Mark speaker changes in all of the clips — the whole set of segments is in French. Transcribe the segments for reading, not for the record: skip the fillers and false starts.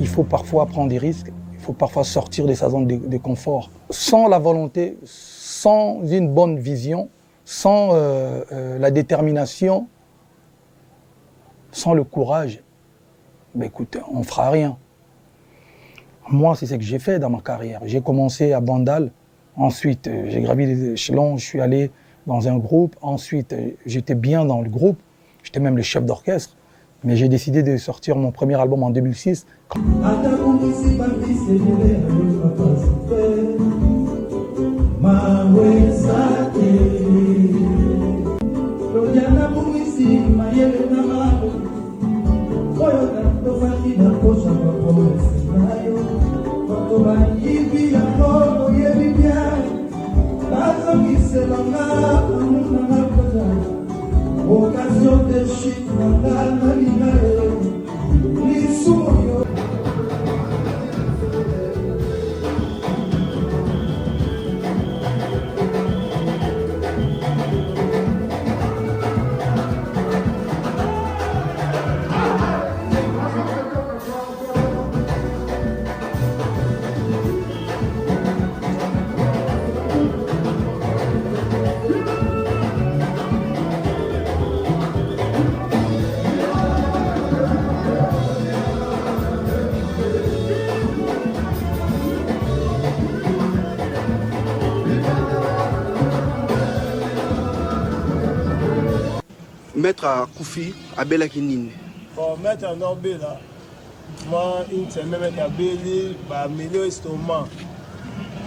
Speaker 1: il faut parfois prendre des risques, il faut parfois sortir de sa zone de confort. Sans la volonté, sans une bonne vision, sans la détermination, sans le courage, ben écoute, on ne fera rien. Moi, c'est ce que j'ai fait dans ma carrière. J'ai commencé à Bandal, ensuite j'ai gravi les échelons, je suis allé dans un groupe, ensuite j'étais bien dans le groupe, j'étais même le chef d'orchestre, mais j'ai décidé de sortir mon premier album en 2006.
Speaker 2: Maître à Koufi, à Bela Kinine.
Speaker 3: Bon, maître à Norbela, moi, une semaine avec Abeli, bah, milieu estomac.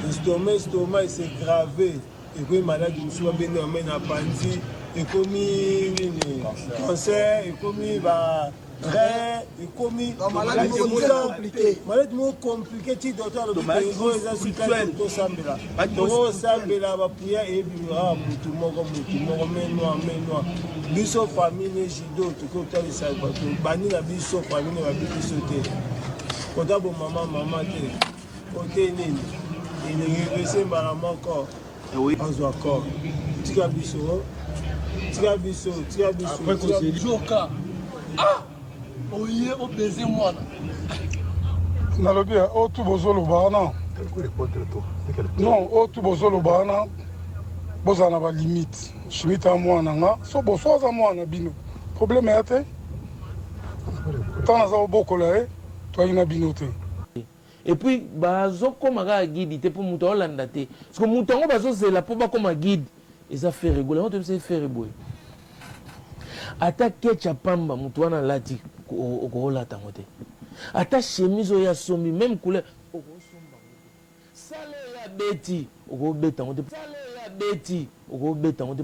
Speaker 3: L'estomac, il s'est gravé. Et puis, malade, je me suis abonné à Pandi. Et comme cancer, et comme et comme
Speaker 2: malade compliqué.
Speaker 3: Malade compliqué, tu dois avoir le docteur Sambela. Donc, Sambela va prier et puis, tout le monde, mais biso famille jido tout comme ça ça bani la biso famille va biso te kota bo maman te côté nini il est resté maman encore oui on doit encore tika biso après que c'est joka oye o baiser moi
Speaker 4: na lobi o tout bozolo bana non o tout bozolo bana bozana ba limite chimita mwana nga so boso za mwana bino problème ya te tana za bokola to ina bino te
Speaker 5: et puis bazo koma ga guide te pour muto olanda te parce que muto ngo bazo zela pour ba koma guide et ça fait rigoler on te fait faire boy ata kecha pamba muto wana lati ko lata ngote ata chemise ya sombi même couleur ko somba sale ya beti ko beta ngote sale ya beti ko beta ngote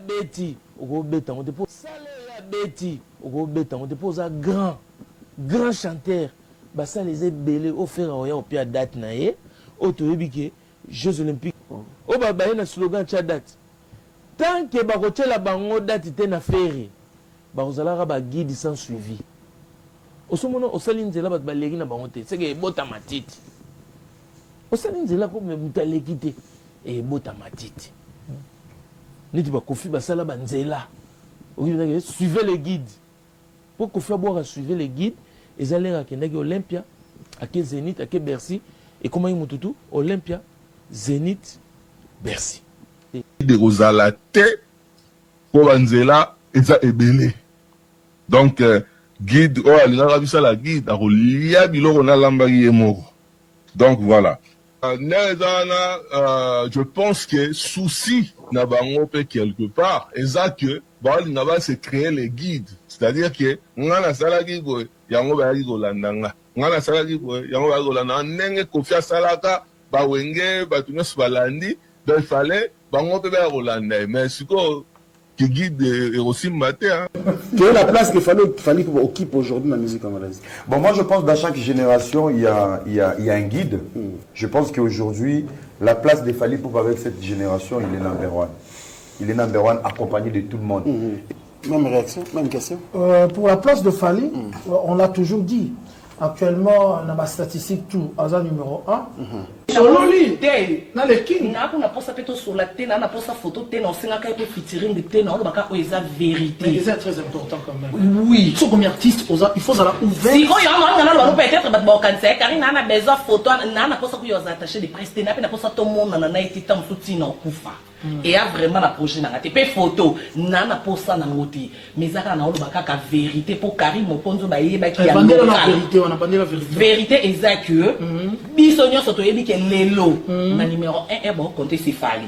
Speaker 5: beti au bêta on dépose salé la beti au bêta on dépose un grand chanteur bah ça les est belé au faire au pia date naé au toyebike Jeux olympiques au baba na slogan cha date tant que ba koche la bango date te na ferry ba ozala ba guide sans suivi au somono au salinzela ba baleri na bango te c'est que bota matiti au salinzela ko me mutaleki te et bota matiti niti ba Kofi basala banzela suivez les guides pour Kofi boire suivre les guides et aller à Kendaki Olympia à Zénith à Bercy et comment ils mututu Olympia Zénith Bercy
Speaker 6: de Rosala te pour banzela et ça ebele donc guide oh alinga bisa la guide a rolia biloko na lambaki moko donc voilà. Je pense que souci n'a pas quelque part et ça que n'a pas se créer les guides, c'est-à-dire que on a salaki go yango ba yi golandanga on a salaki go yango ba golanda nenge Kofi salaka ba wenge ba tunos balandi donc il fallait bango pe ba golanda mais siko qui guide et aussi matin.
Speaker 7: Quelle est la place qu'il fallait occuper aujourd'hui dans la musique congolaise?
Speaker 8: Bon, moi je pense que dans chaque génération, il y a un guide. Je pense qu'aujourd'hui, la place des Fally Ipupa avec cette génération, il est number one. Il est number one, accompagné de tout le monde.
Speaker 7: Même réaction, même question.
Speaker 9: Pour la place de Fally, on l'a toujours dit. Actuellement, on a ma statistique tout, Aza numéro 1.
Speaker 10: Sololi, na le king. Na kuna posa peto sur la tête, na posa photo tête, na singa kai pe featuring de tête, na baka oza vérité.
Speaker 9: Mais c'est très important quand même.
Speaker 10: Oui.
Speaker 9: Sur combien artiste, il faut ça ouvert.
Speaker 10: Si on y a un an, peut-être bat bokan c'est car na na besoin photo, na posa ku yoza attaché de presse, na posa to monde na été tam soutien na kufa. Et a vraiment la projet na te pe photo, na posa na ngoti. Mais ça na baka ka vérité pour Karim Moponzo ba yeba ki ya.
Speaker 9: Vérité, on a pas dit la vérité.
Speaker 10: Vérité exacte que bisonyo soto yebi ke lelo na numéro 1 bon compter c'est Fally.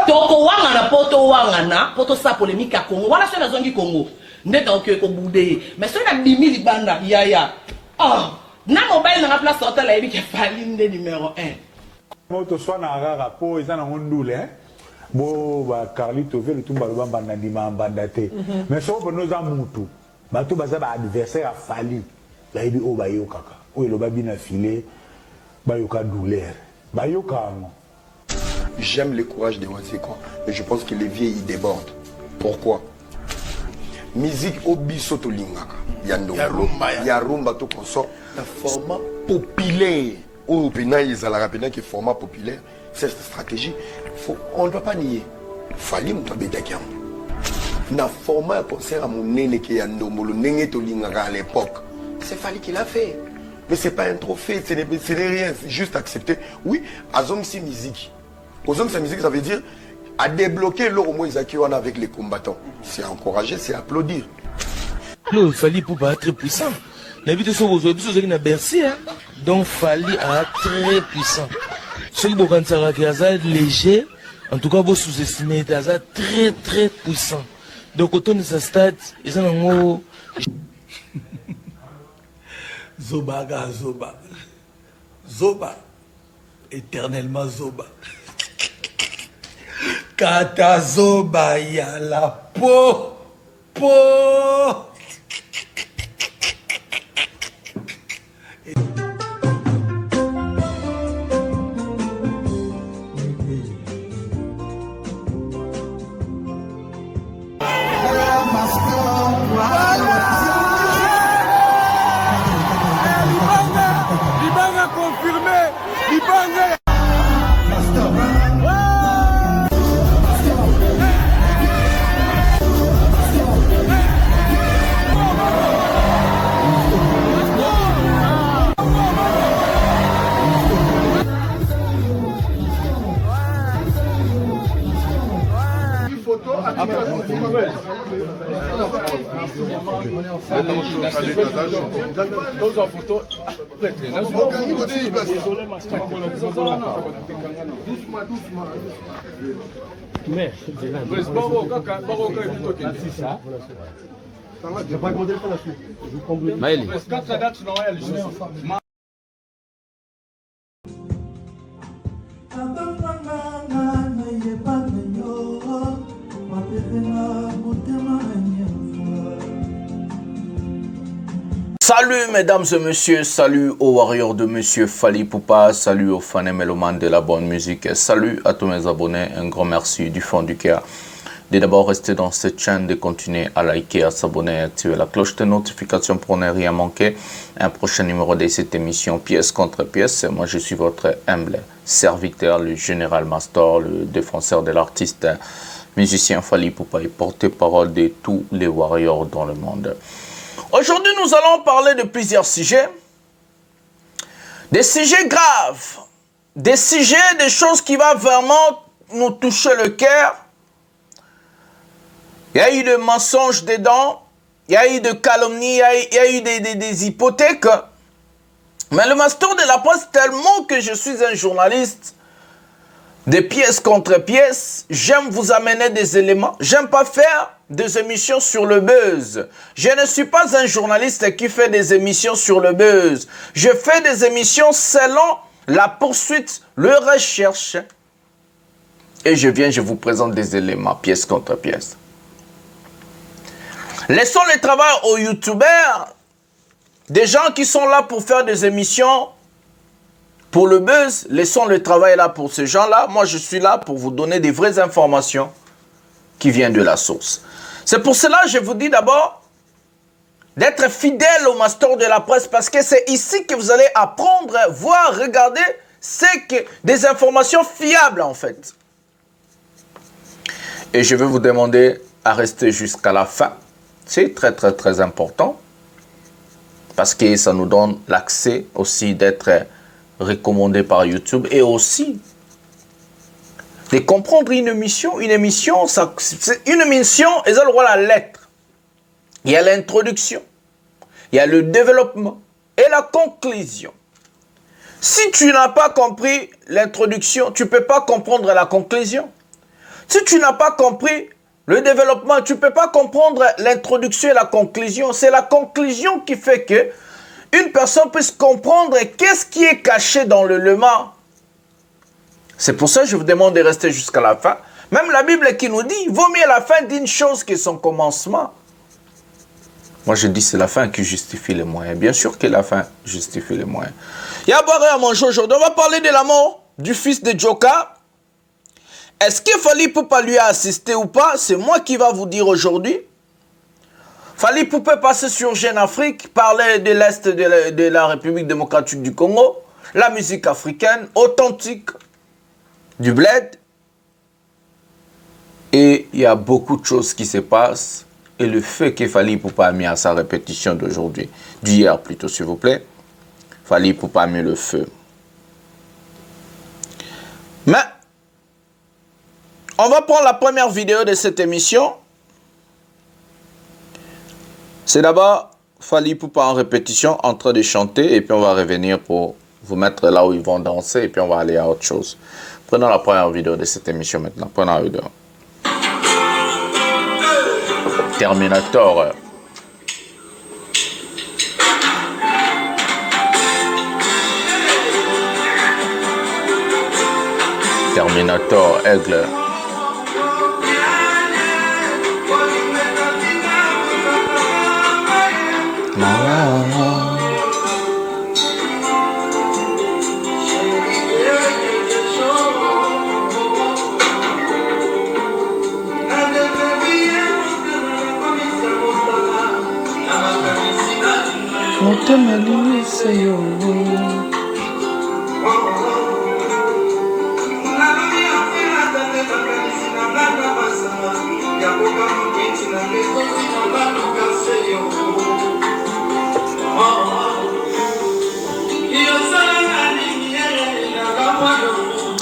Speaker 10: Toko wanga na poto sa polémique à Congo. Voilà sur la zone du Congo. Ndeta ko boudé. Mais sur la 10 000 banda ya. Ah, na mobile na place sorta la yebi ke Fally ndé numéro 1.
Speaker 11: Moto soit na rara po eza na ngondule hein. Bo ba Carlito ve le tumba lo banda ndima bandate. Mais so po noza mutu. Bato baza ba adversaire a Fally. La yebi o ba yo kaka. O lo ba bina filé. Ba yo ka douleur. Ba yo ka no.
Speaker 8: J'aime le courage de Watseko, mais je pense que les vieux ils débordent. Pourquoi? Musique obiso to lingaka. Yarumba to konso. Un format populaire. Ou pena ils a la rapina qui format populaire. Cette stratégie, on ne peut pas nier. Fally mtabetakiam. Na format concert à mon nene qui yandomolo nene to lingaka à l'époque. C'est Fally qui l'a fait. Mais c'est pas un trophée, ce n'est rien, c'est juste accepter. Oui, Azong si musique. Azong sa musique, ça veut dire à débloquer l'eau au moins avec les combattants. C'est encourager, c'est applaudir.
Speaker 5: Non, Fally pour pas très puissant. La vie de ce aujourd'hui, c'est Bercy, hein. Donc Fally a très puissant. Ceux qui vont léger, en tout cas, vous sous-estimez, très très puissant. Donc autour de sa stade, ils ont un mot.
Speaker 12: Zoba, Zoba, éternellement Zoba. Kata Zoba, ya la po.
Speaker 13: Salut mesdames et messieurs, salut aux warriors de monsieur Fally Ipupa, salut aux fans et mélomanes de la bonne musique, salut à tous mes abonnés, un grand merci du fond du cœur de d'abord rester dans cette chaîne, de continuer à liker, à s'abonner, à activer la cloche de notification pour ne rien manquer. Un prochain numéro de cette émission pièce contre pièce. Moi je suis votre humble serviteur, le général Mastor, le défenseur de l'artiste musicien Fally Ipupa et porte-parole de tous les warriors dans le monde. Aujourd'hui, nous allons parler de plusieurs sujets. Des sujets graves. Des sujets, des choses qui vont vraiment nous toucher le cœur. Il y a eu des mensonges dedans. Il y a eu des calomnies. Il y a eu des hypothèques. Mais le master de la presse, tellement que je suis un journaliste de pièce contre pièce, j'aime vous amener des éléments. J'aime pas faire des émissions sur le buzz. Je ne suis pas un journaliste qui fait des émissions sur le buzz. Je fais des émissions selon la poursuite, le recherche. Et je vous présente des éléments, pièce contre pièce. Laissons le travail aux youtubeurs, des gens qui sont là pour faire des émissions pour le buzz. Laissons le travail là pour ces gens-là. Moi, je suis là pour vous donner des vraies informations qui viennent de la source. C'est pour cela que je vous dis d'abord, d'être fidèle au master de la presse parce que c'est ici que vous allez apprendre, voir, regarder des informations fiables en fait. Et je vais vous demander à rester jusqu'à la fin. C'est très très très important parce que ça nous donne l'accès aussi d'être recommandé par YouTube et aussi de comprendre une émission, c'est une émission, et ça le roi la lettre. Il y a l'introduction, il y a le développement et la conclusion. Si tu n'as pas compris l'introduction, tu ne peux pas comprendre la conclusion. Si tu n'as pas compris le développement, tu ne peux pas comprendre l'introduction et la conclusion. C'est la conclusion qui fait que une personne puisse comprendre qu'est-ce qui est caché dans le lema. C'est pour ça que je vous demande de rester jusqu'à la fin. Même la Bible qui nous dit, vaut mieux la fin d'une chose que son commencement. Moi je dis c'est la fin qui justifie les moyens. Bien sûr que la fin justifie les moyens. Il y a à boire et à manger aujourd'hui. On va parler de la mort du fils de Djoka. Est-ce que Fally Ipupa lui a assisté ou pas? C'est moi qui va vous dire aujourd'hui. Fally Ipupa passer sur Jeune Afrique, parler de l'Est de la République démocratique du Congo, la musique africaine authentique, du bled. Et il y a beaucoup de choses qui se passent. Et le fait que Fally Ipupa a mis à sa répétition d'aujourd'hui, d'hier plutôt s'il vous plaît, Fally Ipupa a mis le feu. Mais, on va prendre la première vidéo de cette émission. C'est d'abord Fally Ipupa en répétition, en train de chanter, et puis on va revenir pour vous mettre là où ils vont danser, et puis on va aller à autre chose. Prenons la première vidéo de cette émission maintenant. Prenons la vidéo. Terminator. Terminator, aigle.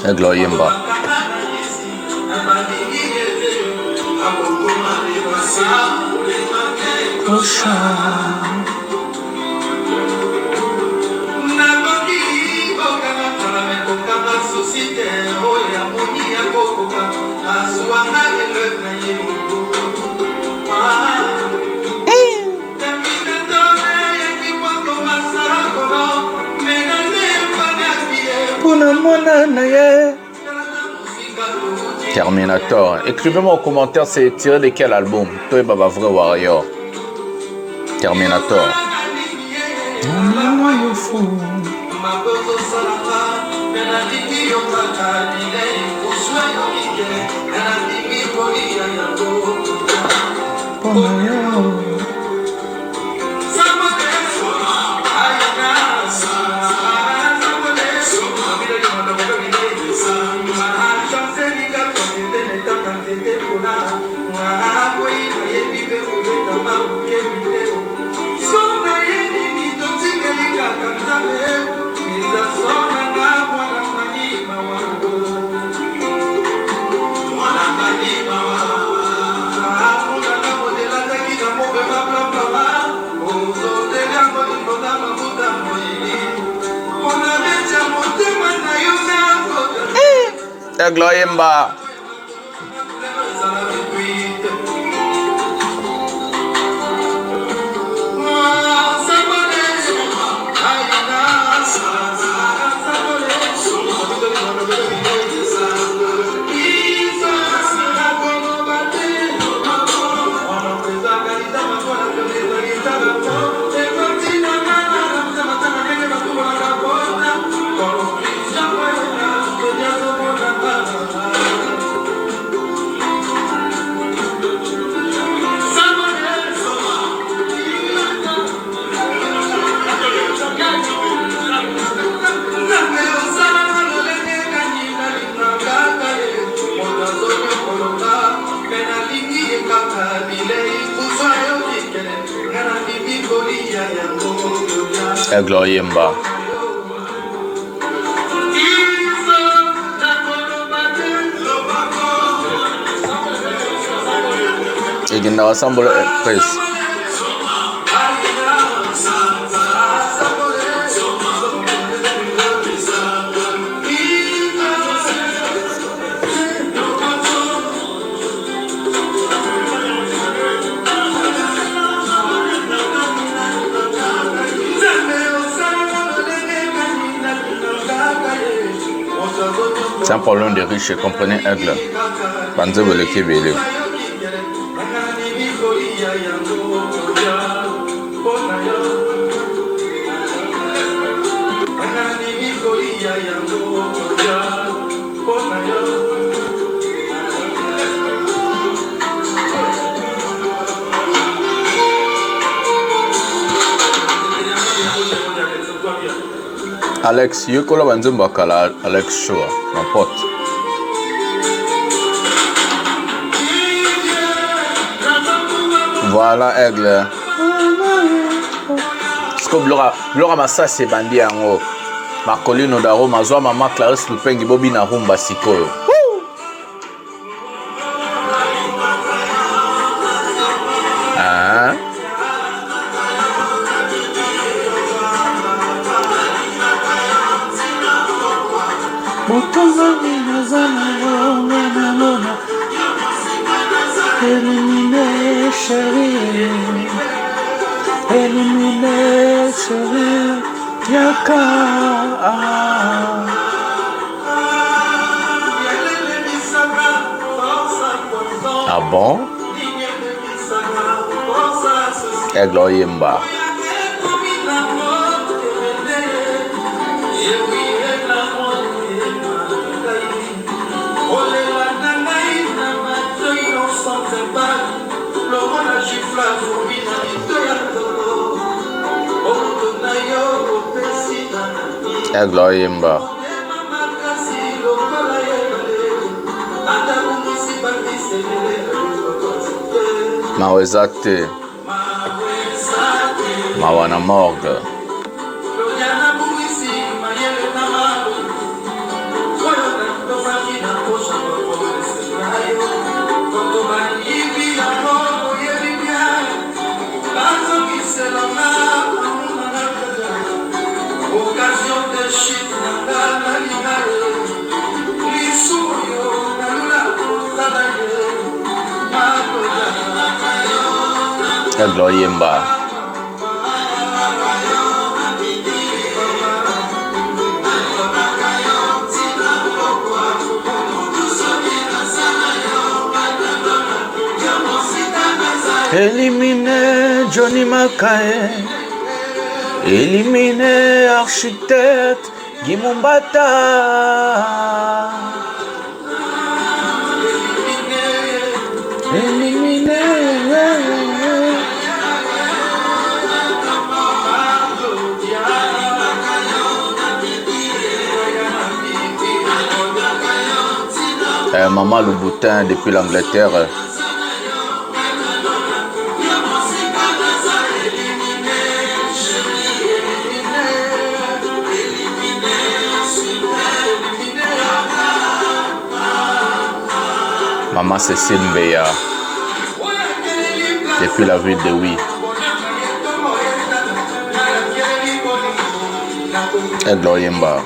Speaker 13: Aigle Yemba. Terminator. Écrivez-moi en commentaire, c'est tiré de quel album? Toi, Baba Vrai Warrior. Terminator. Aigle Yemba. Aigle Oyemba. Egenda Rassemble Presse. C'est un problème de riches, comprenez, Aigle. Banzebo le Kébélé. Alex, Yokola Banzumba Kala, Alex Shoa, mon pote. Voilà, Aigle. Parce que Blora Massa, c'est bandit en haut. Marcolino Daro, Mazoa, Mama Clarisse Lupengi, Bobby Narumba Sikoyo. Hein?
Speaker 5: Éliminé, chérie. Éliminé, chérie. Yaka.
Speaker 13: Ah bon? Aigle Oyemba. Aigle Oyemba. Mawezate. Mawana Morgue. Aigle Oyemba.
Speaker 5: Éliminé Johnny Makae. Éliminé architecte Gimumbata. Éliminé.
Speaker 13: Maman Louboutin depuis l'Angleterre. Maman Cécile Mbeya depuis la ville de Oui. Aigle Oyemba.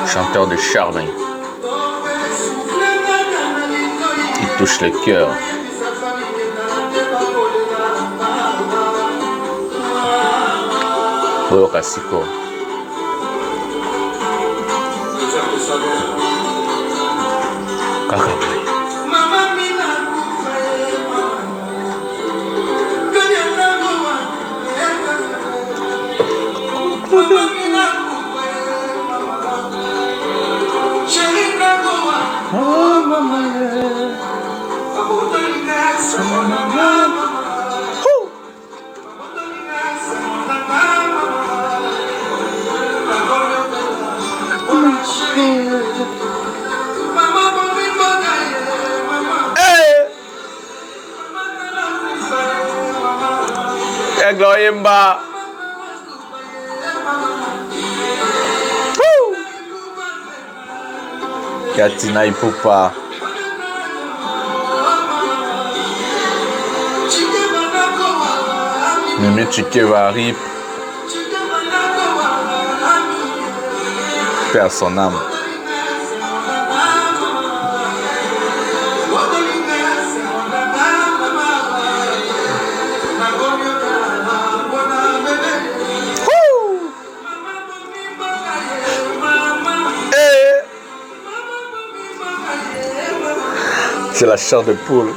Speaker 13: Chanteur de charme. Il touche le cœur. Boyo Kasiko. Kaka. Gloyemba. Katina Ipupa. Mimi Chikeva Rip. Père son âme. C'est la chair de poule.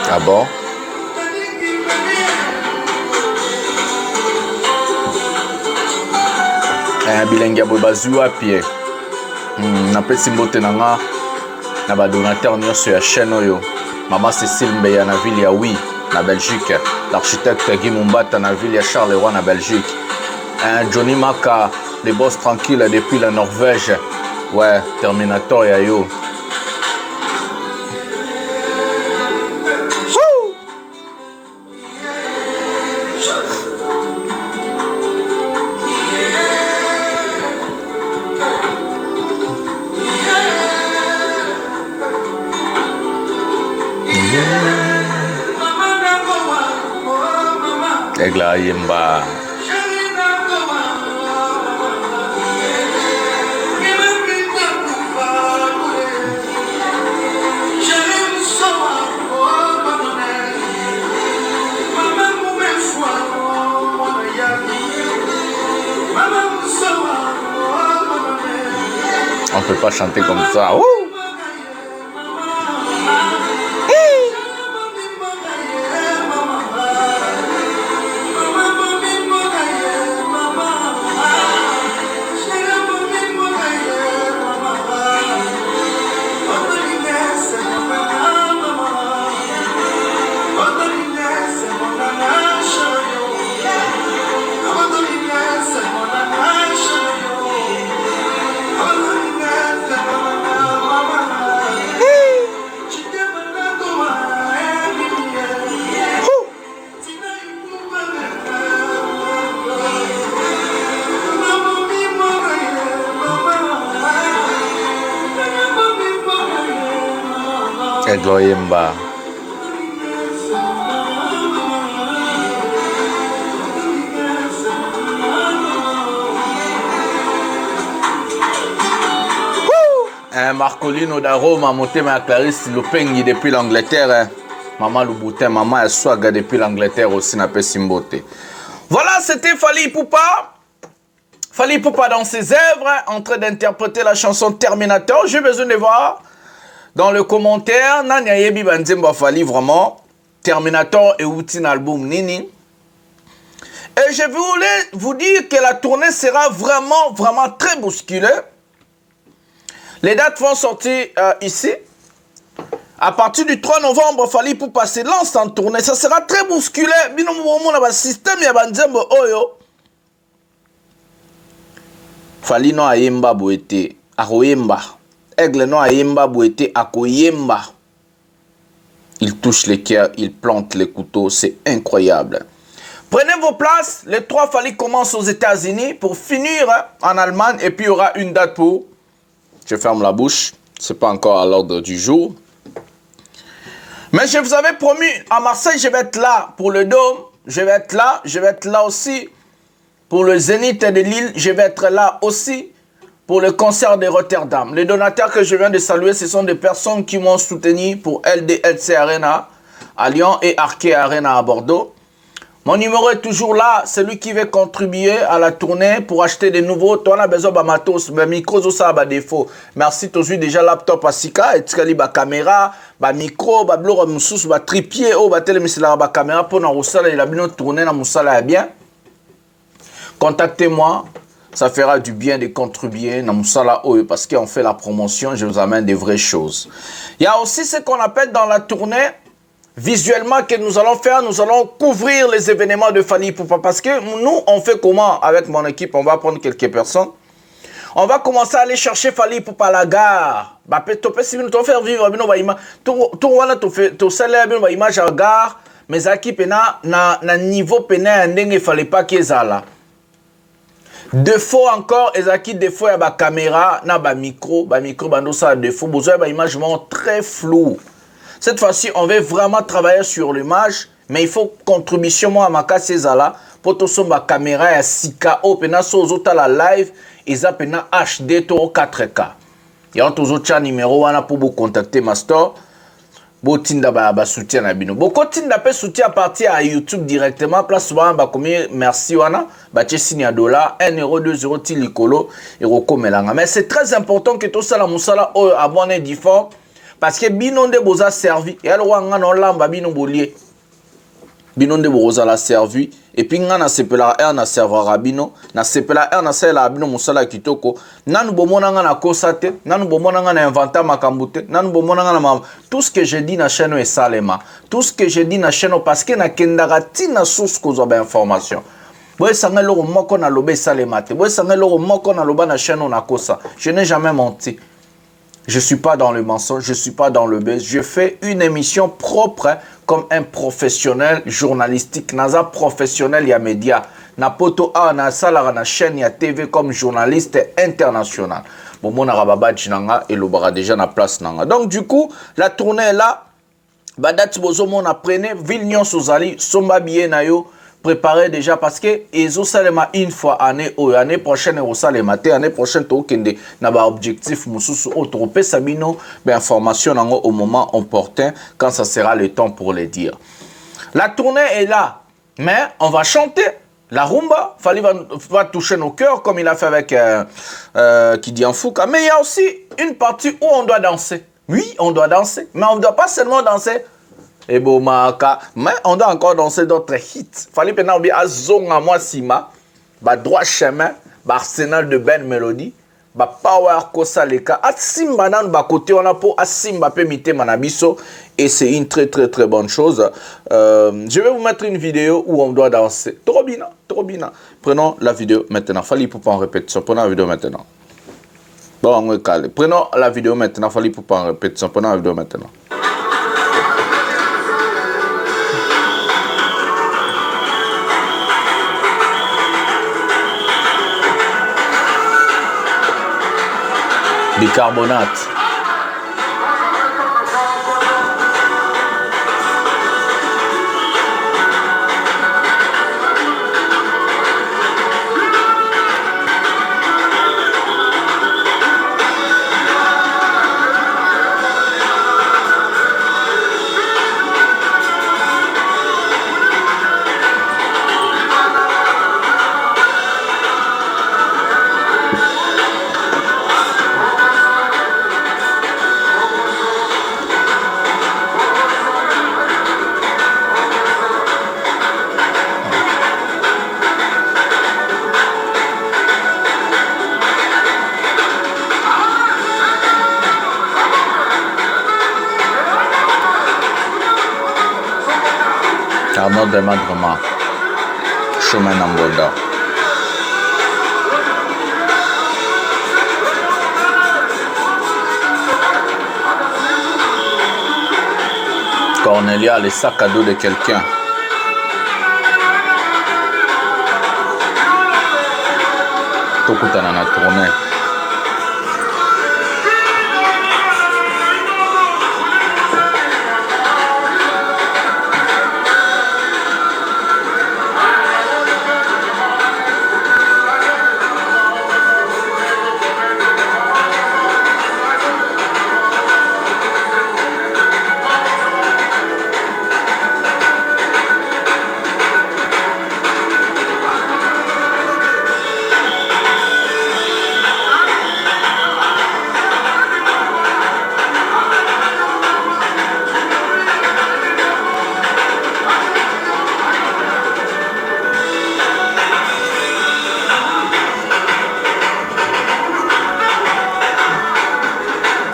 Speaker 13: Ah bon? Bilengi aboye bazwi wapi napesi mbote na nga na badonateur nyonso ya chaîne oyo Maman Cécile Mbeya na ville ya Oui na Belgique, l'architecte Guy Mumbata na ville ya Charleroi na Belgique, Johnny Maka, les boss tranquilles depuis la Norvège, ouais, Terminator ya yo. Egla Yemba. On peut pas chanter comme ça. Ouh! Yemba. Marcolino d'Aroma, monté ma Clarisse Lopengi depuis l'Angleterre. Maman Louboutin, maman Eswaga depuis l'Angleterre aussi n'a pas Simboté. Voilà, c'était Fally Ipupa. Fally Ipupa dans ses œuvres, en train d'interpréter la chanson Terminator. J'ai besoin de voir dans le commentaire, Nani Ayebi Banzemba Fally vraiment Terminator et Outin album Nini. Et je voulais vous dire que la tournée sera vraiment très bousculée. Les dates vont sortir ici. À partir du 3 novembre, Fally Ipupa se lance en tournée. Ça sera très bousculé. Bino momo na ba système ya Banzemba oyo. Fally no ayemba boete, aroyemba. Aigle no ayemba boete akoyemba. Il touche les cœurs, il plante les couteaux, c'est incroyable. Prenez vos places, les 3 Fally commencent aux États-Unis pour finir en Allemagne et puis il y aura une date pour. Je ferme la bouche, c'est pas encore à l'ordre du jour. Mais je vous avais promis, à Marseille, je vais être là pour le Dôme, je vais être là aussi pour le Zénith de Lille, je vais être là aussi pour le concert de Rotterdam. Les donateurs que je viens de saluer, ce sont des personnes qui m'ont soutenu pour LDLC Arena à Lyon et Arke Arena à Bordeaux. Mon numéro est toujours là. Celui qui veut contribuer à la tournée pour acheter des nouveaux. Toi, on a besoin de matos. Mais micro, ça a défaut. Merci. Tu as déjà laptop à Sika. Et tu as la caméra, le micro, le blog, le tripier, le télémissaire, la caméra pour nous ressortir. Il a bien tourné dans Moussala bien. Contactez-moi. Ça fera du bien de contribuer dans Moussala parce qu'on fait la promotion. Je vous amène des vraies choses. Il y a aussi ce qu'on appelle dans la tournée. Visuellement, que nous allons faire, nous allons couvrir les événements de Fally Ipupa. Parce que nous, on fait comment avec mon équipe? On va prendre quelques personnes. On va commencer à aller chercher Fally Ipupa à la gare. Si nous faire vivre, tout image à la gare, mais équipe na niveau pénal, il ne fallait pas qu'ils aient là. Deux fois encore, des fois, il y a une caméra, un micro, bando ça deux fois, besoin d'une image très floue. Cette fois-ci, on veut vraiment travailler sur l'image, mais il faut contribution moi à ma casse là pour tout ma caméra à 6K, pena so la live, et ça pena HD to 4K. Il y a tous autres numéro wana pour vous contacter master. Bo tinda ba soutien na bino. Boko tinda pe soutien à partir à YouTube directement place wana ba combien merci wana ba che signe à dollar 1 euro 2 euros ti likolo et rekomelanga. Mais c'est très important que tout ça la musala abonné d'effort. Parce que bino de boza servi et alors nga no lamba bino bolier bino de boza la servi et puis nga na sepela er na servera bino na sepela er na sala bino musala kitoko nanu bomona nga na kosate nanu bomona nga na inventer makambute nanu bomona nga na tout ce que je dis na chaîne est salema tout ce que je dis na chaîne parce que na kendara tina source ko zo ba information boy sanga loro moko na lobe salema te boy sanga loro moko na loba na chaîne na kosa je n'ai jamais menti. Je ne suis pas dans le mensonge, je ne suis pas dans le buzz. Je fais une émission propre comme un professionnel journalistique. Naza professionnel, il y a média. Na poto a na sala na chaîne, il y a TV comme journaliste international. Bon, mon arababa jinanga et le bara déjà na place nanga. Donc du coup, la tournée est là. Badat bozo mon apprenez, Vilnion Sozali, Somba Biye Nayo. Préparer déjà parce que ils ont seulement une fois année prochaine au salema année prochaine to kende na ba objectif mususu autoropé sabino ben information au moment opportun quand ça sera le temps pour les dire. La tournée est là mais on va chanter la rumba, Fally va toucher nos cœurs comme il a fait avec Kidi Anfouka, mais il y a aussi une partie où on doit danser. Oui, on doit danser, mais on ne doit pas seulement danser. Et bon, mais on doit encore danser d'autres hits. Fallait maintenant oublier Azonga moi Sima, droit chemin, Arsenal de Ben Melody, Power Kosa Leka, Asimba nan côté on a pour Asimba pe mite manabiso et c'est une très bonne chose. Je vais vous mettre une vidéo où on doit danser. Trop bien. Prenons la vidéo maintenant. Fally Ipupa en répétition. Prenons la vidéo maintenant. Bon, on va caler. Prenons la vidéo maintenant. Fally Ipupa en répétition. Prenons la vidéo maintenant. Bicarbonate. Arnaud de Madrema, chemin Namboda. Cornelia, les sacs à dos de quelqu'un. Tokutana na tournée.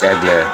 Speaker 13: Aigle.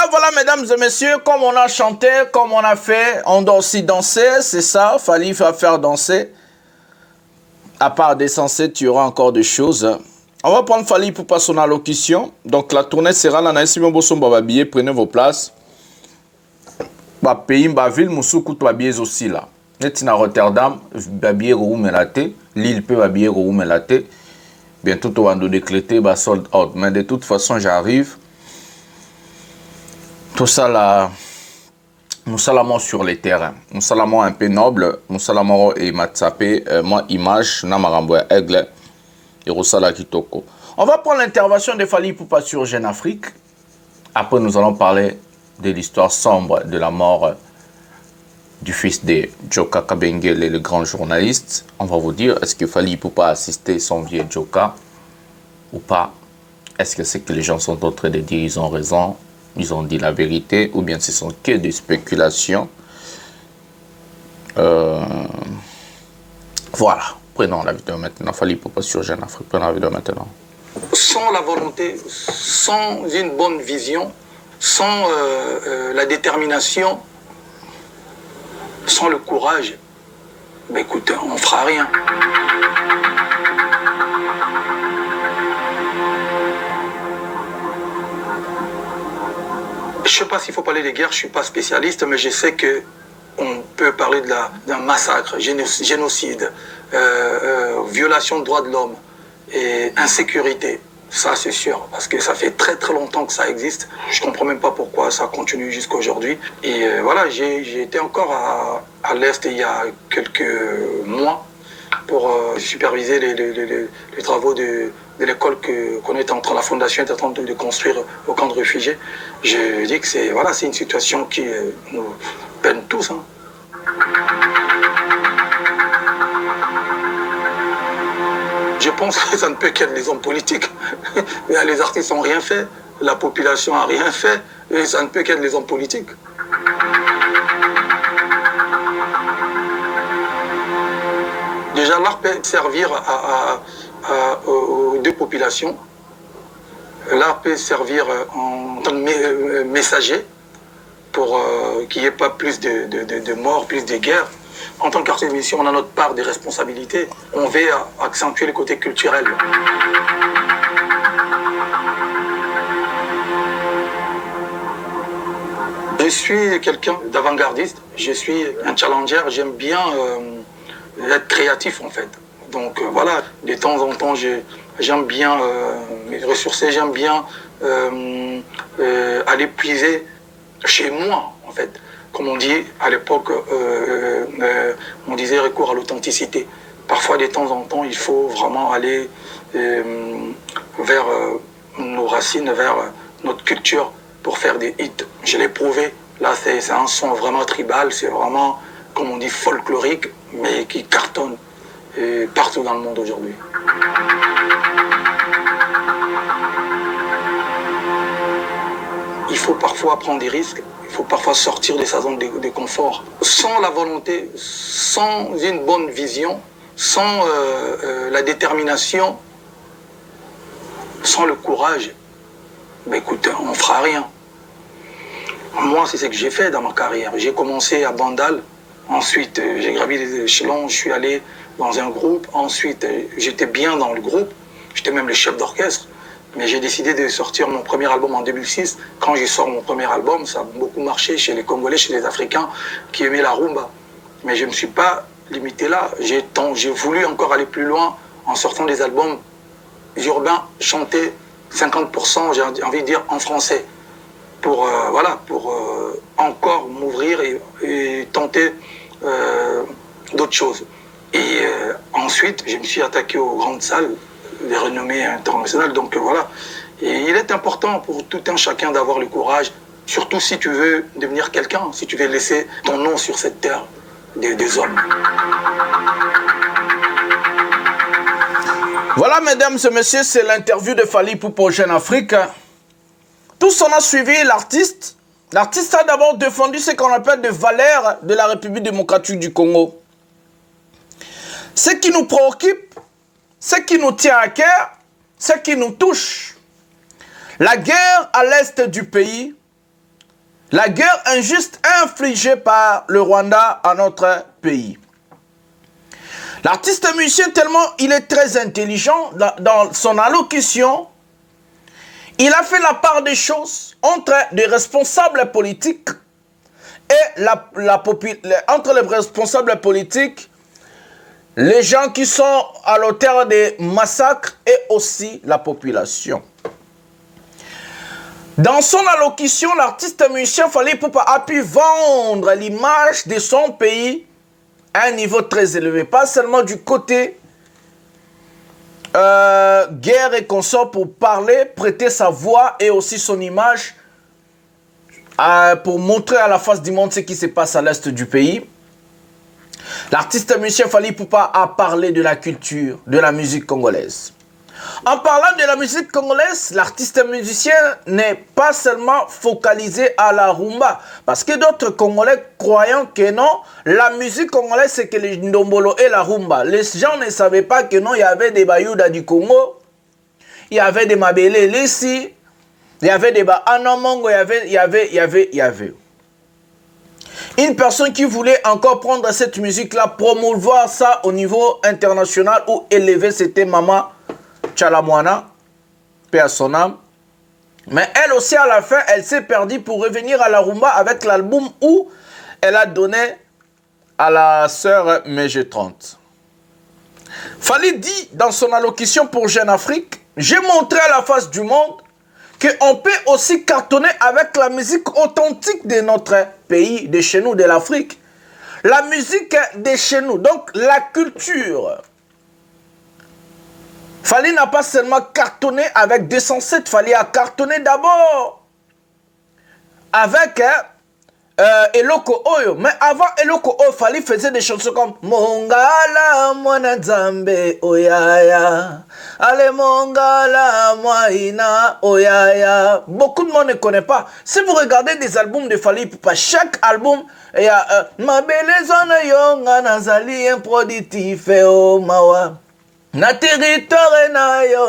Speaker 13: Voilà, mesdames et messieurs, comme on a chanté, comme on a fait, on doit aussi danser, c'est ça, Fally va faire danser. À part des sensés, tu auras encore des choses. On va prendre Fally pour passer son allocution. Donc la tournée sera là, prenez vos places. Pays, ville, Moussoukou, billets aussi là. Netina Rotterdam, babier Roumelate, Lille peut babier Roumelate. Bientôt, on va nous décréter, sold out. Mais de toute façon, j'arrive. Tout ça là, nous salamons sur les terrains. Nous salamons un peu noble. Nous salamons et Matsapé, moi image, Namarambo Aigle et Rosala Kitoko. On va prendre l'intervention de Fally Ipupa sur Jeune Afrique. Après, nous allons parler de l'histoire sombre de la mort du fils de Joka Kabengele, le grand journaliste. On va vous dire, est-ce que Fally Ipupa a assisté son vieux Joka ou pas? Est-ce que c'est que les gens sont en train de dire ils ont raison? Ils ont dit la vérité, ou bien ce sont que des spéculations. Voilà, prenons la vidéo maintenant. Fally Ipupa sur Jeune Afrique, prenons la vidéo maintenant.
Speaker 14: Sans la volonté, sans une bonne vision, sans la détermination, sans le courage, ben écoute, on ne fera rien. Je ne sais pas s'il faut parler de guerre, je ne suis pas spécialiste, mais je sais qu'on peut parler d'un massacre, génocide, violation de droits de l'homme et insécurité. Ça, c'est sûr, parce que ça fait très très longtemps que ça existe. Je ne comprends même pas pourquoi ça continue jusqu'à aujourd'hui. Et voilà, j'ai été encore à l'Est il y a quelques mois pour superviser les travaux de l'école qu'on est en train, la fondation est en train de construire au camp de réfugiés. Je dis que c'est voilà, une situation qui nous peine tous. Hein. Je pense que ça ne peut qu'être les hommes politiques. Les artistes n'ont rien fait, la population n'a rien fait, et ça ne peut qu'être les hommes politiques. Déjà, l'art peut servir aux deux populations. L'art peut servir en tant que messager pour qu'il n'y ait pas plus de morts, plus de guerres. En tant qu'artiste mission, on a notre part des responsabilités. On veut accentuer le côté culturel. Je suis quelqu'un d'avant-gardiste, je suis un challenger, j'aime bien être créatif en fait. Donc voilà, de temps en temps, j'aime bien me ressourcer, j'aime bien aller puiser chez moi en fait. Comme on dit à l'époque, on disait recours à l'authenticité. Parfois, de temps en temps, il faut vraiment aller vers nos racines, vers notre culture pour faire des hits. Je l'ai prouvé. Là, c'est un son vraiment tribal, c'est vraiment, comme on dit, folklorique, mais qui cartonne partout dans le monde aujourd'hui. Il faut parfois prendre des risques. Il faut parfois sortir de sa zone de confort. Sans la volonté, sans une bonne vision, sans la détermination, sans le courage, ben écoute, on ne fera rien. Moi, c'est ce que j'ai fait dans ma carrière. J'ai commencé à Bandal, ensuite j'ai gravi les échelons, je suis allé dans un groupe, ensuite j'étais bien dans le groupe, j'étais même le chef d'orchestre. Mais j'ai décidé de sortir mon premier album en 2006. Quand je sors mon premier album, ça a beaucoup marché chez les Congolais, chez les Africains qui aimaient la rumba. Mais je ne me suis pas limité là. J'ai voulu encore aller plus loin en sortant des albums urbains chantés 50%, j'ai envie de dire, en français. Pour, voilà, pour encore m'ouvrir et tenter d'autres choses. Et ensuite, je me suis attaqué aux grandes salles, les renommées internationales. Donc voilà. Et il est important pour tout un chacun d'avoir le courage, surtout si tu veux devenir quelqu'un, si tu veux laisser ton nom sur cette terre des hommes.
Speaker 13: Voilà, mesdames et messieurs, c'est l'interview de Fally Ipupa au Jeune Afrique. Tous on a suivi l'artiste. L'artiste a d'abord défendu ce qu'on appelle des valeurs de la République démocratique du Congo. Ce qui nous préoccupe, ce qui nous tient à cœur, ce qui nous touche. La guerre à l'est du pays, la guerre injuste infligée par le Rwanda à notre pays. L'artiste musicien, tellement il est très intelligent dans son allocution, il a fait la part des choses entre des responsables politiques et entre les responsables politiques, les gens qui sont à l'auteur des massacres et aussi la population. Dans son allocution, l'artiste musicien Fally Ipupa a pu vendre l'image de son pays à un niveau très élevé. Pas seulement du côté guerre et consort pour parler, prêter sa voix et aussi son image pour montrer à la face du monde ce qui se passe à l'est du pays. L'artiste musicien Fally Ipupa a parlé de la culture, de la musique congolaise. En parlant de la musique congolaise, l'artiste musicien n'est pas seulement focalisé à la rumba. Parce que d'autres Congolais croyant que non, la musique congolaise c'est que les ndombolo et la rumba. Les gens ne savaient pas que non, il y avait des Bayouda du Congo, il y avait des Mabele Lessi, il y avait des Anamongo, il y avait. Une personne qui voulait encore prendre cette musique-là, promouvoir ça au niveau international ou élever, c'était Maman Chalamwana, paix à son âme. Mais elle aussi, à la fin, elle s'est perdue pour revenir à la rumba avec l'album où elle a donné à la sœur MG30. Fally dit dans son allocution pour Jeune Afrique, j'ai montré à la face du monde qu'on peut aussi cartonner avec la musique authentique de notre pays, de chez nous, de l'Afrique. La musique de chez nous, donc la culture. Fally n'a pas seulement cartonné avec 207, Fally a cartonné d'abord avec Eloko Oyo. Mais avant Eloko Oyo, Fally faisait des chansons comme Mongala Mwana Nzambe Oyaya, Ale Mongala Mwaina Oyaya. Beaucoup de monde ne connaît pas. Si vous regardez des albums de Fally Ipupa, chaque album, il y a Mabele Zona Yonga Nazali Improductif O Mawa. Na territoire na yo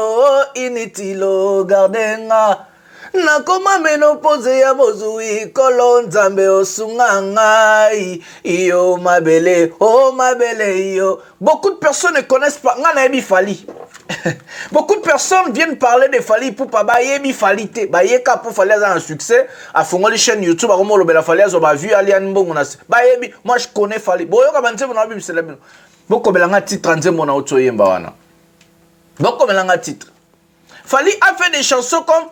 Speaker 13: initilo gardenga na koma menopause ya bozui kolo nzambe osunga ngai iyo mabele oh mabele yo. Beaucoup de personnes ne connaissent pas nga na yebi Fally. Beaucoup de personnes viennent parler de Fally Ipupa ba yebi Fally te ba yeka pour Fally a un succès a fongoli chaîne YouTube a komo lobela Fally a zo ba vu Alian Mbongo na ba yebi. Moi je connais Fally boyo ka banze mona bibi c'est Boko belanga titre nze mona oto yemba wana. Boko belanga titre. Fally a fait des chansons comme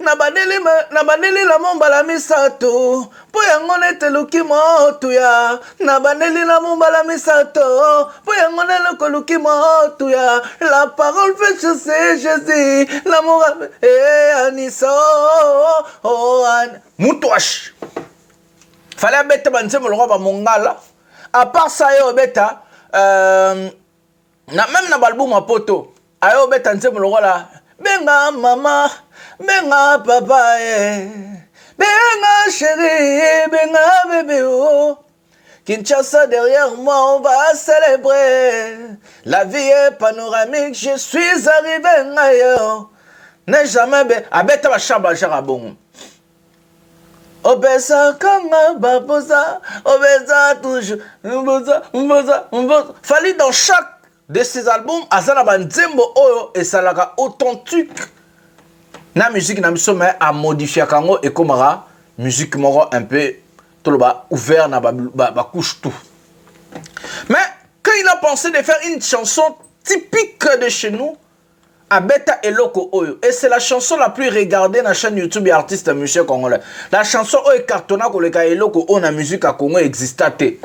Speaker 13: Nabaneli la momba la misato po yango nete luki motu ya Nabaneli la momba la misato po yango nete luki motu ya La parole fait chasser Jésus l'amour et Anissa oh an Moutouache. Fally abete banze moloko ba mongala. À part ça, beta, même na balbum à poto, ayo beta nzembo lokola, benga mama, benga papa, benga chérie, benga bébé oh. Kinshasa derrière moi, on va célébrer. La vie est panoramique, je suis arrivé ailleurs. N'est jamais bé, abeta ba chamba jarabon. Obesa kanga babosa, obesa toujours, mboza. Fally dans chaque de ses albums, azana banzembo oyo et salaka authentique. Na musique na miso mais a modifié kango et komara musique moro un peu toloba ouvert na ba couche tout. Mais quand il a pensé de faire une chanson typique de chez nous, Abeta Eloko Oyo, et c'est la chanson la plus regardée dans la chaîne YouTube des artistes musiciens congolais. La chanson Oyo cartonna ko leka Eloko Oyo na musique à Congo existate.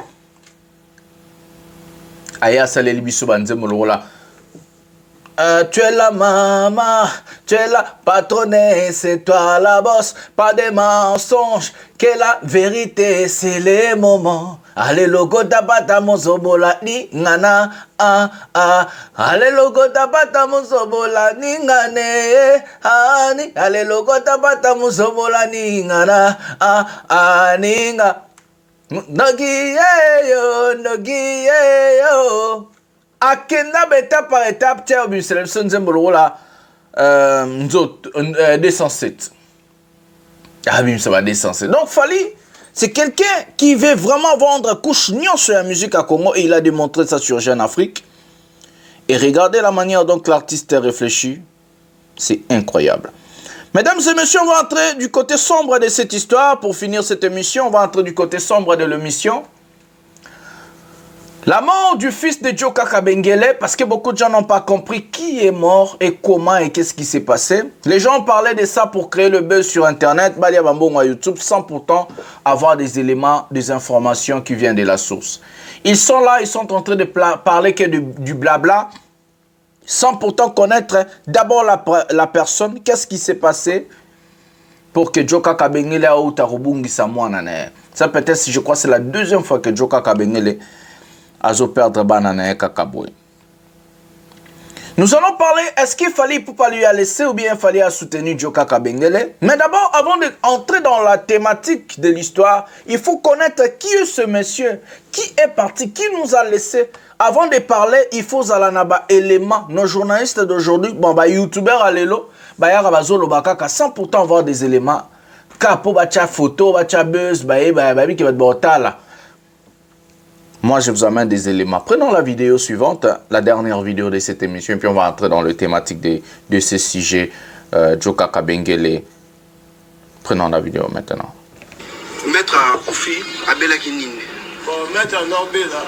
Speaker 13: Aya saleli biso banze molola. Tu es la maman, tu es la patronne, c'est toi la bosse, pas de mensonges, que la vérité c'est les moments. Allez logo tabata mozobola ni ngana allez logo tabata mozobola ni ngane ani allez logo tabata mozobola ni ngana ninga nogi yo akenda étape par étape tiens au sélection nzembolo la 207 ah bim ça va 207 donc Fally c'est quelqu'un qui veut vraiment vendre couche nion sur la musique à Congo et il a démontré ça sur Jeune Afrique. Et regardez la manière dont l'artiste réfléchit, c'est incroyable. Mesdames et messieurs, on va entrer du côté sombre de cette histoire. Pour finir cette émission, on va entrer du côté sombre de l'émission. La mort du fils de Djoka Kabengele, parce que beaucoup de gens n'ont pas compris qui est mort et comment et qu'est-ce qui s'est passé. Les gens parlaient de ça pour créer le buzz sur Internet, Balia Bambongo à YouTube, sans pourtant avoir des éléments, des informations qui viennent de la source. Ils sont là, ils sont en train de parler que du blabla, sans pourtant connaître d'abord la personne, qu'est-ce qui s'est passé pour que Djoka Kabengele a outarubungi Samoanane. Ça peut-être, je crois, c'est la deuxième fois que Djoka Kabengele Azo perdre banane kakaboy. Nous allons parler, est-ce qu'il fallait pour pas lui laisser ou bien il fallait soutenir Djoka Kabengele? Mais d'abord, avant d'entrer dans la thématique de l'histoire, il faut connaître qui est ce monsieur, qui est parti, qui nous a laissé. Avant de parler, il faut alanaba éléments. Nos journalistes d'aujourd'hui, bon bah youtubeurs à l'élo, bah yara bazolo bakaka sans pourtant avoir des éléments. Kapo bacha photo, bacha buzz, bah qui va être botala. Moi, je vous amène des éléments. Prenons la vidéo suivante, la dernière vidéo de cette émission, puis on va entrer dans le thématique de ce sujet, Djoka Kabengele. Prenons la vidéo maintenant.
Speaker 2: Maître Koufi, Abela Kinine.
Speaker 3: Bon, Maître Norbela,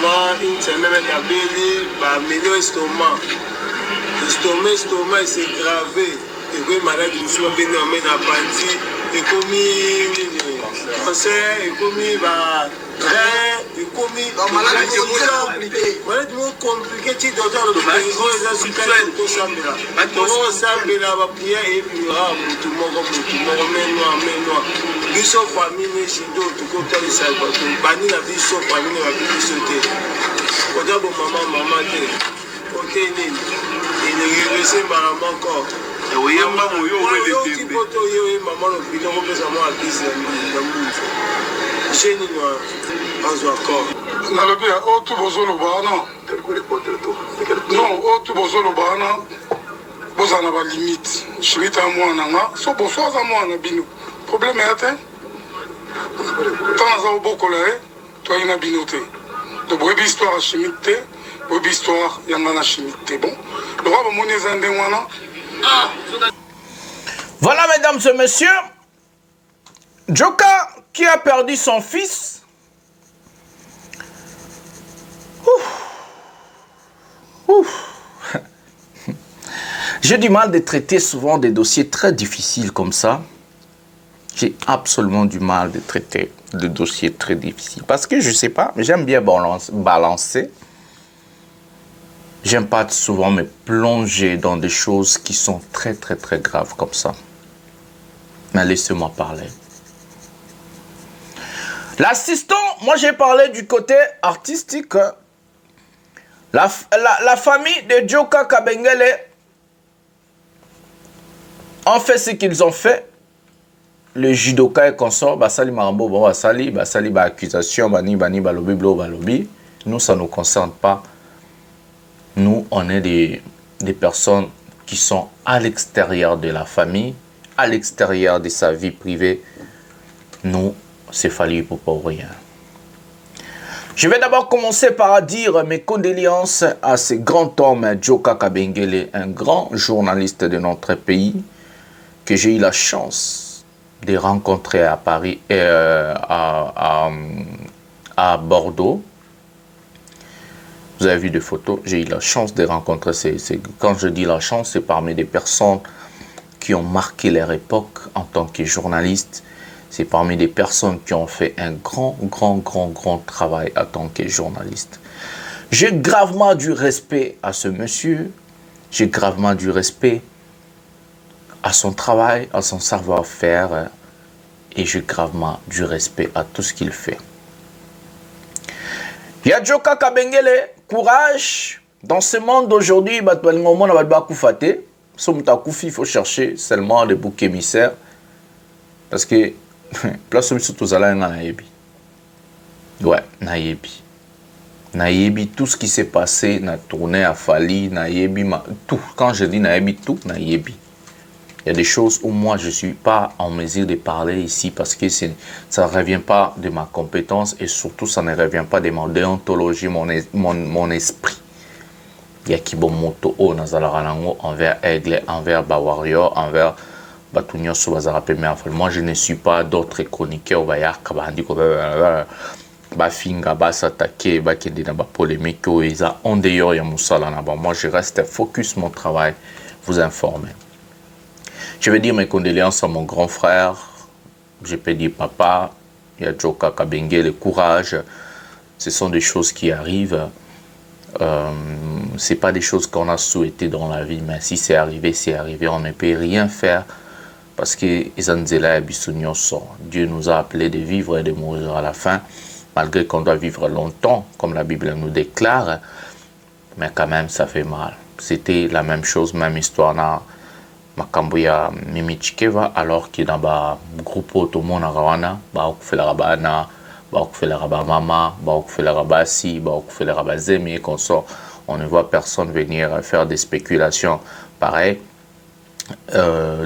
Speaker 3: moi, une semaine à Béli, bah, milieu estomac. Estomac, c'est gravé. Et puis, malade, je suis venu en mettre à partie. Et comme cancer, et comme et comme maladie compliquée, tu dois avoir le
Speaker 4: nalobi oyo tu bozoloba wana non oyo tu bozoloba wana bozala na balimite shimita mwana nga so boso aza mwana bino problème ya te ntan aza kobokola ye toyei na bino te donc boyebi histoire ya chimite te boyebi histoire ya nga na chimite te bon lokwa bomoni eza ndenge wana.
Speaker 13: Voilà, mesdames et messieurs, Djoka qui a perdu son fils. J'ai du mal de traiter souvent des dossiers très difficiles comme ça. J'ai absolument du mal de traiter des dossiers très difficiles. Parce que je sais pas, j'aime bien balancer. J'aime pas souvent me plonger dans des choses qui sont très graves comme ça. Mais laissez-moi parler. L'assistant, moi j'ai parlé du côté artistique. La famille de Djoka Kabengele ont fait ce qu'ils ont fait. Le judoka et consort, basali marambo, basali accusation, bani balobi, blo balobi. Nous, ça ne nous concerne pas. Nous, on est des personnes qui sont à l'extérieur de la famille, à l'extérieur de sa vie privée. Nous, c'est Fally pour rien. Je vais d'abord commencer par dire mes condoléances à ce grand homme, Djoka Kabengele, un grand journaliste de notre pays, que j'ai eu la chance de rencontrer à Paris et à Bordeaux. Vous avez vu des photos, j'ai eu la chance de rencontrer quand je dis la chance, c'est parmi des personnes qui ont marqué leur époque en tant que journaliste. C'est parmi des personnes qui ont fait un grand travail en tant que journaliste. J'ai gravement du respect à ce monsieur. J'ai gravement du respect à son travail, à son savoir-faire. Et j'ai gravement du respect à tout ce qu'il fait. Yadjoka Kabengele, courage. Dans ce monde d'aujourd'hui, il faut chercher seulement des boucs émissaires. Parce que, place où tous allés, ouais, naïbi. Naïbi, tout ce qui s'est passé, na tourné à Fali, naïbi, tout. Quand je dis naïbi, tout, naïbi. Il y a des choses où moi je ne suis pas en mesure de parler ici parce que ça ne revient pas de ma compétence et surtout ça ne revient pas de ma déontologie, mon esprit. Il y a qui bon moto envers Aigle, envers Bawario, envers Batunyo Soubazarapé. Moi je ne suis pas d'autres chroniqueurs. Bafinga, s'attaquer, bakende na ba polémique, en dehors ya musala na ba. Moi je reste focus mon travail, vous informer. Je vais dire mes condoléances à mon grand frère, je peux dire papa, il y a Joka Kabenge, le courage, ce sont des choses qui arrivent, c'est pas des choses qu'on a souhaité dans la vie, mais si c'est arrivé, on ne peut rien faire parce que Dieu nous a appelés de vivre et de mourir à la fin. Malgré qu'on doit vivre longtemps, comme la Bible nous déclare, mais quand même, ça fait mal. C'était la même chose, même histoire dans Makambuya Mimichikeva, alors qu'il y a un groupe tout le monde à Rwanda, on fait la rabana, on fait la rabamama, on fait la rabasi, on fait la rabazemi, et qu'on sort. On ne voit personne venir faire des spéculations. Pareil.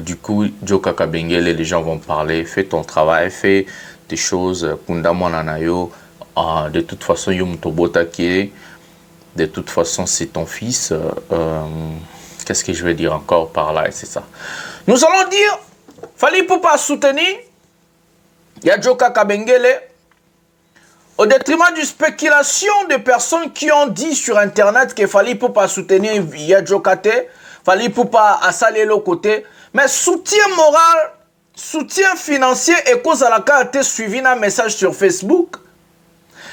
Speaker 13: Du coup, Joka Kabengele, les gens vont parler, fais ton travail, fais des choses, de toute façon, de toute façon, c'est ton fils. Qu'est-ce que je vais dire encore par là, et c'est ça. Nous allons dire, Fally Ipupa soutenir Yadjoka Kabengele au détriment d'une spéculation de personnes qui ont dit sur Internet que Fally Ipupa soutenir Yadjoka te, Fally Ipupa à saler le côté, mais soutien moral, soutien financier et cause à la carte suivi un message sur Facebook.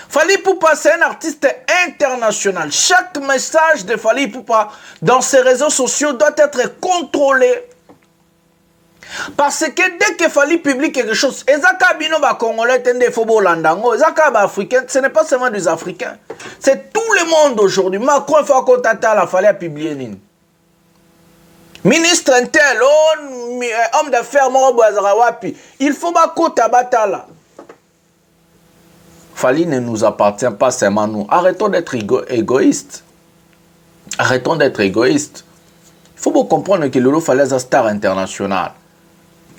Speaker 13: Fally Ipupa, c'est un artiste international. Chaque message de Fally Ipupa dans ses réseaux sociaux doit être contrôlé. Parce que dès que Fally publie quelque chose, ce n'est pas seulement des Africains. C'est tout le monde aujourd'hui. Macron, il faut qu'on t'attende à Fally à publier. Ministre intel, homme d'affaires, il faut qu'on t'attende. Fally ne nous appartient pas seulement nous. Arrêtons d'être égoïstes. Arrêtons d'être égoïstes. Il faut comprendre que Lolo Fally est un star international.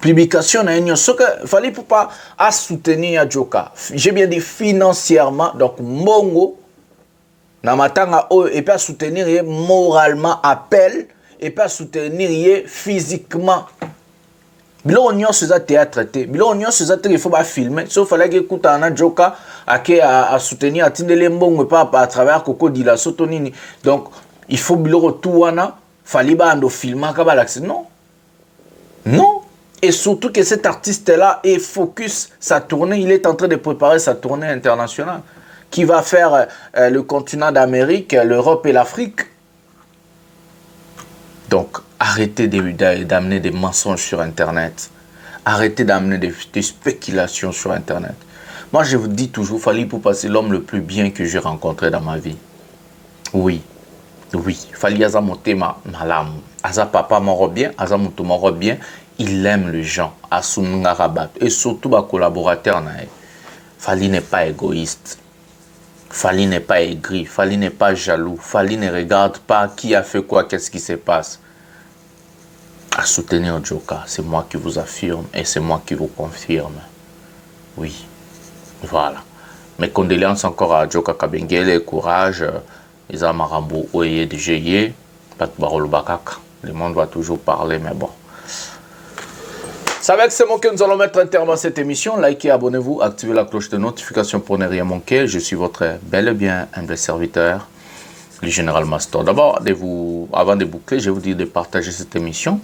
Speaker 13: Publication, ce que Fally Ipupa a soutenir Joka. J'ai bien dit financièrement, donc Mongo, Namatanga, et pas soutenir moralement, appel, et pas soutenir physiquement. Bilo on y a théâtre, bilo on y a il faut pas filmer. Sauf fallait que écoute un Joka à soutenir à Tindele Mbongo pas à travers Coco di la Sotonini. Donc il faut bilo tout wana fallait pas ando filmer kabalax. Non. Non. Et surtout que cet artiste là est focus sa tournée, il est en train de préparer sa tournée internationale qui va faire le continent d'Amérique, l'Europe et l'Afrique. Donc, arrêtez d'amener des mensonges sur Internet. Arrêtez d'amener des spéculations sur Internet. Moi, je vous dis toujours, Fally Ipupa, c'est l'homme le plus bien que j'ai rencontré dans ma vie. Oui. Oui. Fally aza motema malamu. Aza papa moro bien, aza mutu moro bien. Il aime les gens. Asununga rabat. Et surtout, les collaborateurs. Fally n'est pas égoïste. Fally n'est pas aigri. Fally n'est pas jaloux. Fally ne regarde pas qui a fait quoi, qu'est-ce qui se passe. À soutenir Joka, c'est moi qui vous affirme et c'est moi qui vous confirme. Oui, voilà. Mes condoléances encore à Joka Kabengele, courage. Les Amarambo, Oye, DGye, Pat Barolo Bakak. Le monde va toujours parler, mais bon. C'est avec ces mots que nous allons mettre un terme à cette émission. Likez, abonnez-vous, activez la cloche de notification pour ne rien manquer. Je suis votre bel et bien humble serviteur, le Général Mastor. D'abord, avant de boucler, je vais vous dire de partager cette émission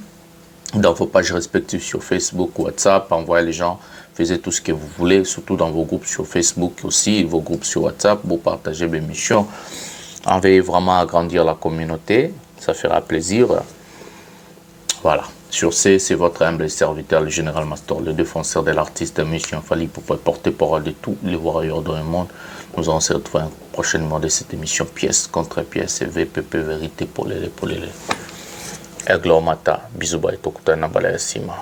Speaker 13: dans vos pages respectives sur Facebook, WhatsApp, envoyez les gens, faites tout ce que vous voulez, surtout dans vos groupes sur Facebook aussi, vos groupes sur WhatsApp, vous partagez l'émission. Envoyez vraiment agrandir la communauté, ça fera plaisir. Voilà. Sur ce, c'est votre humble serviteur, le Général Mastor, le défenseur de l'artiste Mission Fally pour porter parole de tous les warriors dans le monde. Nous allons se retrouver prochainement de cette émission pièce contre pièce et VPP vérité pour les. Eglomata, bisous bye, tokutana bala sima.